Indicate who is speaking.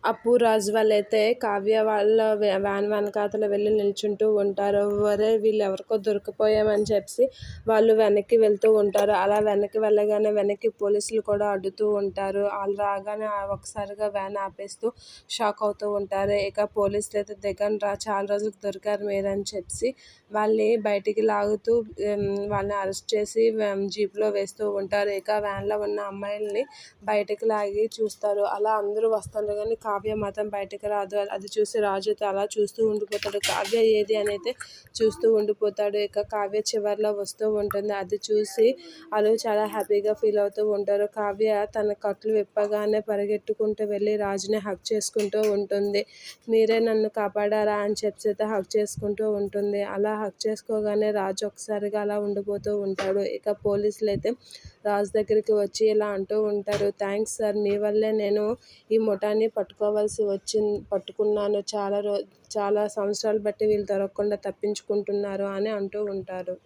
Speaker 1: అప్పు రాజు వాళ్ళైతే కావ్య వాళ్ళ వ్యాన్ వెనకాతల వెళ్ళి నిల్చుంటూ ఉంటారు. ఒరే వీళ్ళు ఎవరికో దొరికిపోయామని చెప్పి వాళ్ళు వెనక్కి వెళ్తూ ఉంటారు. అలా వెనక్కి వెళ్ళగానే వెనక్కి పోలీసులు కూడా అడ్డుతూ ఉంటారు. వాళ్ళు రాగానే ఒకసారిగా వ్యాన్ ఆపేస్తూ షాక్ అవుతూ ఉంటారు. ఇక పోలీసులు అయితే దిగండ్రా, చాలా రోజులకు దొరికారు మీరని చెప్పి వాళ్ళని బయటికి లాగుతూ వాళ్ళని అరెస్ట్ చేసి జీప్లో వేస్తూ ఉంటారు. ఇక వ్యాన్లో ఉన్న అమ్మాయిల్ని బయటకు లాగి చూస్తారు. అలా అందరూ వస్తారు కానీ కావ్య మాత్రం బయటకు రాదు. అది చూసి రాజు అయితే అలా చూస్తూ ఉండిపోతాడు. కావ్య ఏది అని అయితే చూస్తూ ఉండిపోతాడు. ఇక కావ్య చివర్లో వస్తూ ఉంటుంది. అది చూసి వాళ్ళు చాలా హ్యాపీగా ఫీల్ అవుతూ ఉంటారు. కావ్య తన కట్లు విప్పగానే పరిగెట్టుకుంటూ వెళ్ళి రాజుని హగ్ చేసుకుంటూ ఉంటుంది. మీరే నన్ను కాపాడారా అని చెప్పి అయితే హగ్ చేసుకుంటూ ఉంటుంది. అలా హగ్ చేసుకోగానే రాజు ఒకసారిగా అలా ఉండిపోతూ ఉంటాడు. ఇక పోలీసులు అయితే రాజు దగ్గరికి వచ్చి ఇలా అంటూ ఉంటారు, థ్యాంక్స్ సార్, మీ వల్లే నేను ఈ ముఠాని పట్టుకున్నాను. చాలా సంవత్సరాలు బట్టి వీళ్ళు దొరకకుండా తప్పించుకుంటున్నారు అని అంటూ ఉంటారు.